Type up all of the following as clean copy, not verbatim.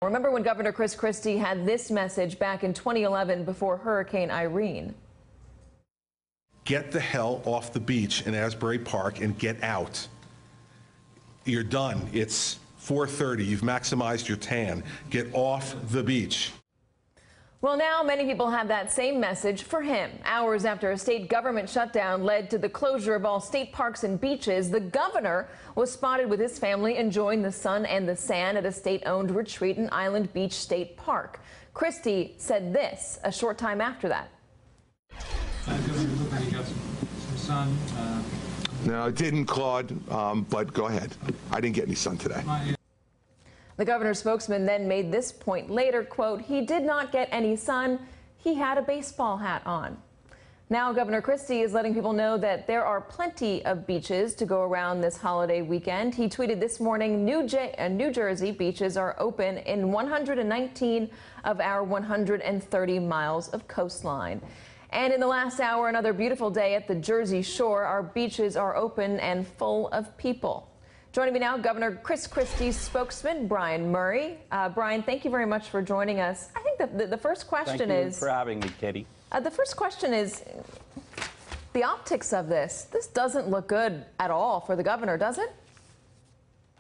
Remember when Governor Chris Christie had this message back in 2011 before Hurricane Irene? Get the hell off the beach in Asbury Park and get out. You're done. It's 4:30. You've maximized your tan. Get off the beach. Well, now many people have that same message for him. Hours after a state government shutdown led to the closure of all state parks and beaches, the governor was spotted with his family enjoying the sun and the sand at a state-owned retreat in Island Beach State Park. Christie said this a short time after that. You got some sun. No, I didn't, Claude, but go ahead. I didn't get any sun today. The governor's spokesman then made this point later, quote, he did not get any sun. He had a baseball hat on. Now, Governor Christie is letting people know that there are plenty of beaches to go around this holiday weekend. He tweeted this morning, New Jersey beaches are open in 119 of our 130 miles of coastline. And in the last hour, another beautiful day at the Jersey Shore. Our beaches are open and full of people. Joining me now, Governor Chris Christie's spokesman, Brian Murray. Brian, thank you very much for joining us. I think that the first question is... Thank you for having me, Katie. The first question is the optics of this. This doesn't look good at all for the governor, does it?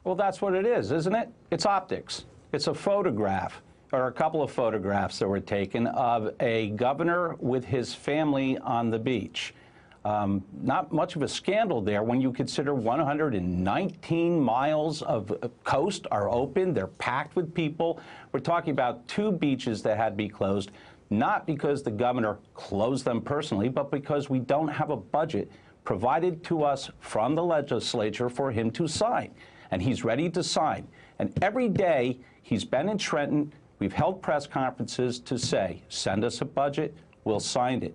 Well, that's what it is, isn't it? It's optics. It's a photograph, or a couple of photographs that were taken of a governor with his family on the beach. Not much of a scandal there when you consider 119 miles of coast are open. They're packed with people. We're talking about 2 beaches that had to be closed, not because the governor closed them personally, but because we don't have a budget provided to us from the legislature for him to sign. And he's ready to sign. And every day he's been in Trenton, we've held press conferences to say, send us a budget, we'll sign it.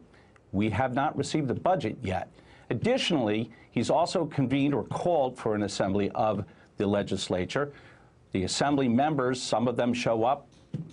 We have not received the budget yet. Additionally, he's also convened or called for an assembly of the legislature. The assembly members, some of them show up,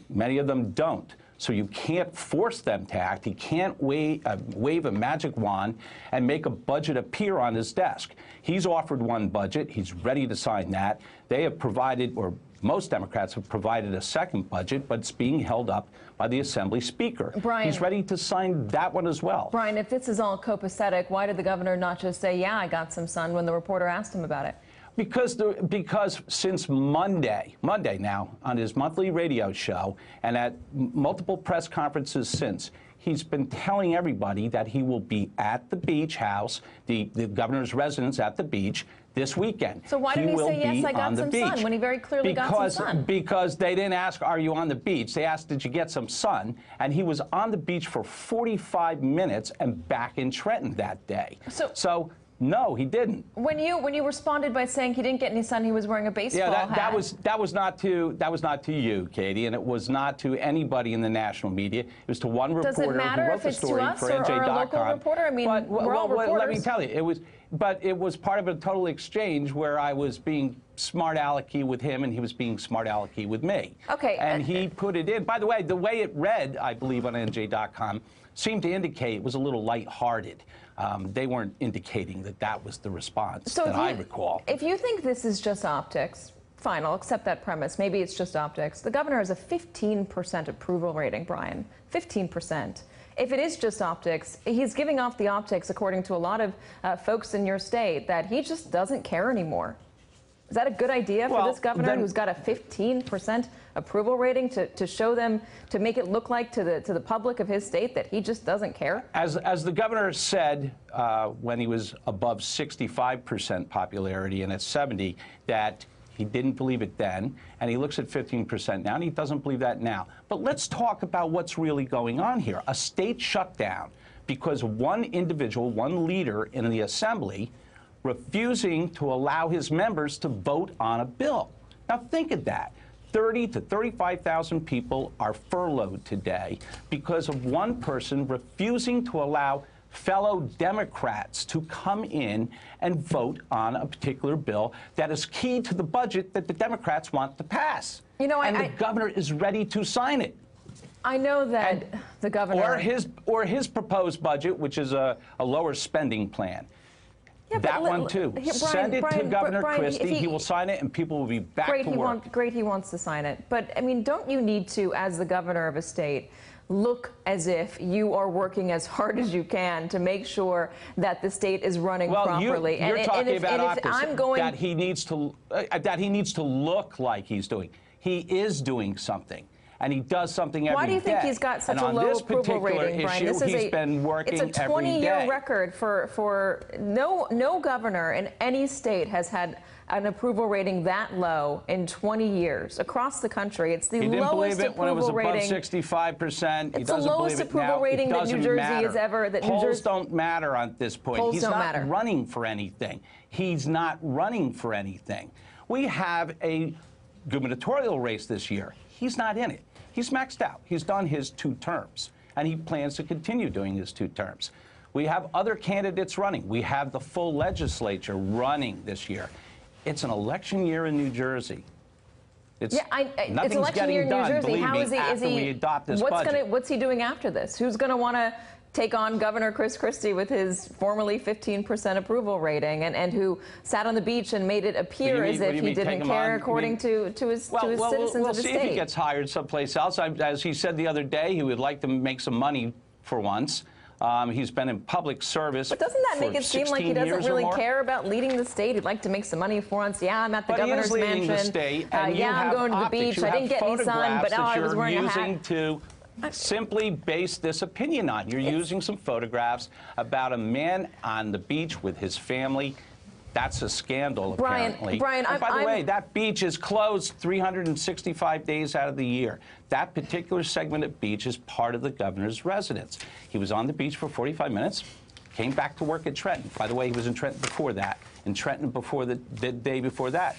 many of them don't. So you can't force them to act. He can't wave a magic wand and make a budget appear on his desk. He's offered one budget. He's ready to sign that. They have provided, or most Democrats have provided, a second budget, but it's being held up by the Assembly Speaker. Brian, he's ready to sign that one as well. Brian, if this is all copacetic, why did the governor not just say, yeah, I got some sun when the reporter asked him about it? Because since Monday now, on his monthly radio show and at multiple press conferences since, he's been telling everybody that he will be at the beach house, the governor's residence at the beach, this weekend. So why didn't he say, yes, I got some sun, when he very clearly got some sun? Because they didn't ask, are you on the beach? They asked, did you get some sun? And he was on the beach for 45 minutes and back in Trenton that day. So no, he didn't. When you responded by saying he didn't get any sun, he was wearing a baseball hat. That was not to you, Katie, and it was not to anybody in the national media. It was to one reporter who wrote the story for NJ.com. Or a local reporter? I mean, we're all reporters. Let me tell you, it was part of a total exchange where I was being smart alecky with him and he was being smart alecky with me. Okay. And he put it in. By the way, the way it read, I believe, on NJ.com seemed to indicate it was a little lighthearted. They weren't indicating that that was the response that I recall. If you think this is just optics, fine, I'll accept that premise. Maybe it's just optics. The governor has a 15% approval rating, Brian. 15%. If it is just optics, he's giving off the optics, according to a lot of folks in your state, that he just doesn't care anymore. Is that a good idea for this governor who's got a 15% approval rating to show them, to make it look like to the public of his state that he just doesn't care? As the governor said when he was above 65% popularity and at 70, that he didn't believe it then, and he looks at 15% now, and he doesn't believe that now. But let's talk about what's really going on here. A state shutdown because one individual, one leader in the assembly, refusing to allow his members to vote on a bill. Now think of that. 30,000 to 35,000 people are furloughed today because of one person refusing to allow fellow Democrats to come in and vote on a particular bill that is key to the budget that the Democrats want to pass. You know, and the governor is ready to sign it. I know that the governor... Or his proposed budget, which is a lower spending plan. Yeah, but that one too. Brian, Send it to Brian, Governor Brian, Christie. He will sign it, and people will be back to work. Great, he wants to sign it. But, I mean, don't you need to, as the governor of a state, look as if you are working as hard as you can to make sure that the state is running properly? You're talking about optics, I'm going that he needs to look like he's doing. He is doing something. And he does something every day. Why do you think he's got such a low approval rating, Brian? This is been working every day. It's a 20-year record for no governor in any state has had an approval rating that low in 20 years across the country. It's the lowest approval rating. He didn't believe it when it was above 65%. It's the lowest approval rating that New Jersey has ever. Polls don't matter at this point. Polls don't matter. He's not running for anything. He's not running for anything. We have a gubernatorial race this year. He's not in it. He's maxed out. He's done his 2 terms, and he plans to continue doing his 2 terms. We have other candidates running. We have the full legislature running this year. It's an election year in New Jersey. It's election year in New Jersey. How is he? After we adopt this budget. What's he doing after this? Who's going to want to take on Governor Chris Christie with his formerly 15% approval rating, and who sat on the beach and made it appear as if he didn't care, according to his citizens of the state? We'll see if he gets hired someplace else. As he said the other day, he would like to make some money for once. He's been in public service. But doesn't that make it seem like he doesn't really care about leading the state? He'd like to make for once. Yeah, I'm at the governor's mansion. The state, and yeah, I'm going to the beach. I didn't get any sun, but now I was wearing a hat. To simply base this opinion on. You're using some photographs about a man on the beach with his family. That's a scandal, apparently. Brian, and by the way, that beach is closed 365 days out of the year. That particular segment of beach is part of the governor's residence. He was on the beach for 45 minutes, came back to work at Trenton. By the way, he was in Trenton before that, in Trenton before the day before that.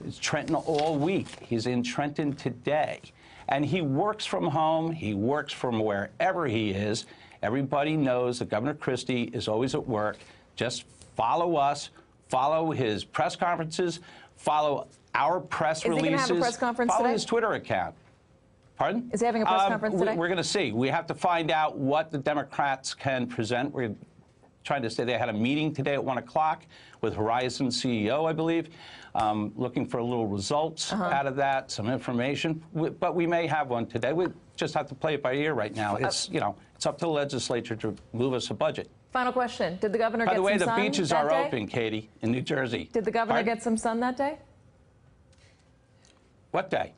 It's Trenton all week. He's in Trenton today. And he works from home. He works from wherever he is. Everybody knows that Governor Christie is always at work. Just follow us. Follow his press conferences. Follow our press releases. Is he going to have a press conference today? Follow his Twitter account. Pardon? Is he having a press conference today? We're going to see. We have to find out what the Democrats can present. We're trying to say they had a meeting today at 1 o'clock with Horizon CEO, I believe, looking for a little results out of that, some information. But we may have one today. We just have to play it by ear right now. It's, it's up to the legislature to move us a budget. Final question. Did the governor get some sun that day? By the way, the beaches are open, Katie, in New Jersey. Did the governor get some sun that day? What day?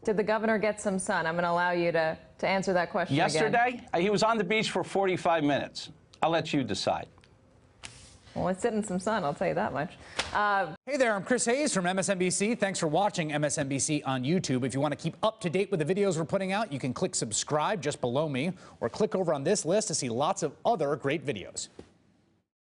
Did the governor get some sun? I'm going to allow you to answer that question Yesterday? again. He was on the beach for 45 minutes. I'll let you decide. Well, it's sitting in some sun, I'll tell you that much. Hey there, I'm Chris Hayes from MSNBC. Thanks for watching MSNBC on YouTube. If you want to keep up to date with the videos we're putting out, you can click subscribe just below me, or click over on this list to see lots of other great videos.